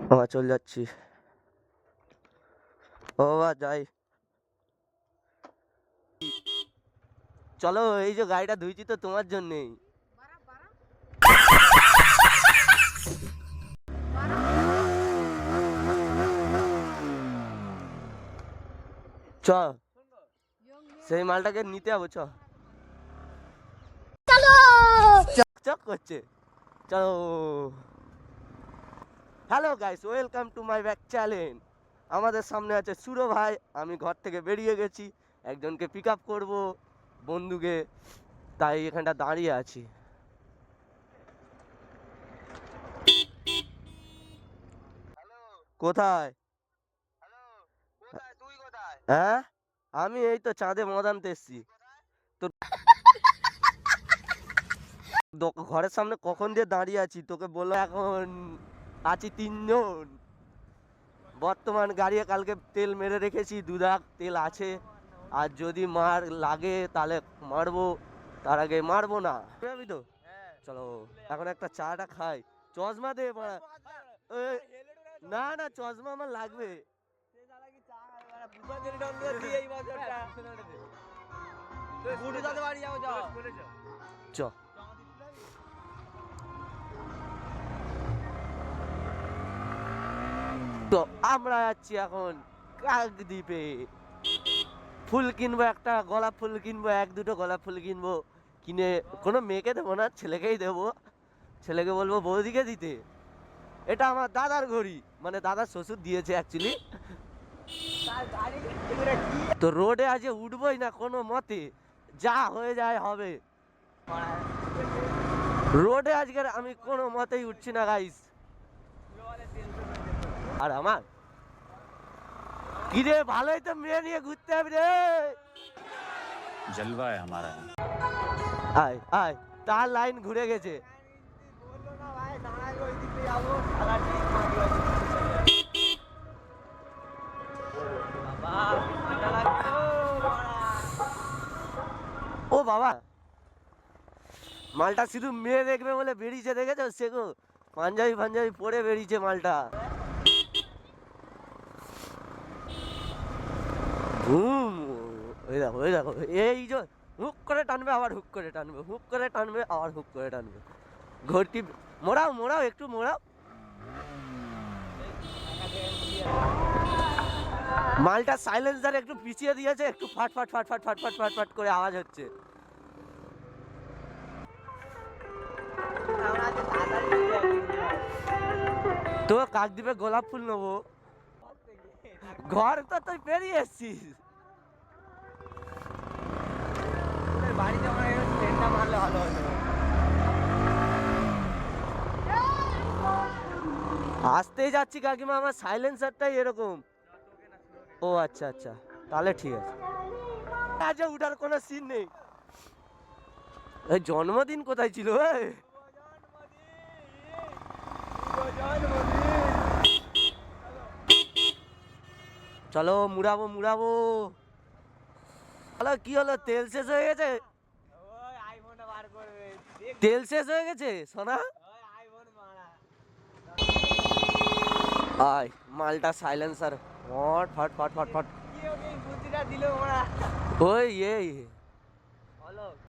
বাবা চল যাচ্ছি। ও বাবা যাই। চলো, এই যে গাড়িটা ধুইছি তো তোমার জন্যেই। চ, সেই মালটাকে নিতে যাবো। চ চক করছে, চলো। Hello guys, welcome to my back channel. আমাদের সামনে আছে সুরো ভাই। আমি ঘর থেকে বেরিয়ে গেছি, একজনকে পিক আপ করবো, বন্ধুকে, তাই এখানটা দাঁড়িয়ে আছি। কোথায়? হ্যাঁ, আমি এই তো চাঁদে মদ আনতে এসছি। তো ঘরের সামনে কখন দিয়ে দাঁড়িয়ে আছি, তোকে বললো এখন আছি 3 জন। বর্তমান গাড়ি কালকে তেল মেরে রেখেছি, 2 দাগ তেল আছে। আর যদি মার লাগে তাহলে মারবো, তার আগে মারবো না। যাবি তো? চলো এখন একটা চাটা খাই। চশমা দে মারা। না না, চশমা আমার লাগবে। চ, তো আমরা যাচ্ছি এখন কাকদ্বীপে। ফুল কিনবো, একটা গোলাপ ফুল কিনবো, 1-2টো গোলাপ ফুল কিনবো। কিনে কোনো মেয়েকে দেবো না, ছেলেকেই দেবো। ছেলেকে বলবো বৌদিকে দিতে। এটা আমার দাদার ঘড়ি, মানে দাদার শ্বশুর দিয়েছে অ্যাকচুয়ালি। তো রোডে আজ উঠবোই না কোনো মতে, যা হয়ে যায় হবে। রোডে আজকে আমি কোনো মতেই উঠছি না গাইস। আর আমার কি রে, ভালোই তো মেয়ে নিয়ে ঘুরতে হবে রে। जलवा है हमारा। আয় আয়, তার লাইন ঘুরে গেছে। ও বাবা, মালটা শুধু মেয়ে দেখবে বলে বেরিয়েছে, দেখেছো? সেগো পাঞ্জাবি পাঞ্জাবি পরে বেরিয়েছে মালটা। ঘুম, ওই দেখো ওই দেখো, এই যে হুক করে টানবে আবার হুক করে টানবে, হুক করে টানবে আবার হুক করে টানবে। ঘড়টি মোড়াও মোড়াও, একটু মোড়াও। মালটা সাইলেন্সার একটু পিছিয়ে দিয়েছে, একটু ফাট ফাট ফাট ফাট ফাট ফাট ফাট ফাট করে আওয়াজ হচ্ছে। তো কাকদ্বীপে গোলাপ ফুল নেবো। ঘর তো তুই পেরিয়ে এসছিস। আসতেই যাচ্ছি কাকিমা, আমার সাইলেন্সারটাই এরকম। ও আচ্ছা আচ্ছা, তাহলে ঠিক আছে। আজ উঠার কোনো সিন নেই। এই জন্মদিন কোথায় ছিল? চলো মুড়াবো মুড়াবো। হলো কি হলো, তেল শেষ হয়ে গেছে? তেল শেষ হয়ে গেছে সোনা। আয়, মালটা সাইলেন্সার ফট ফট ফট ফট ফট। ওই এই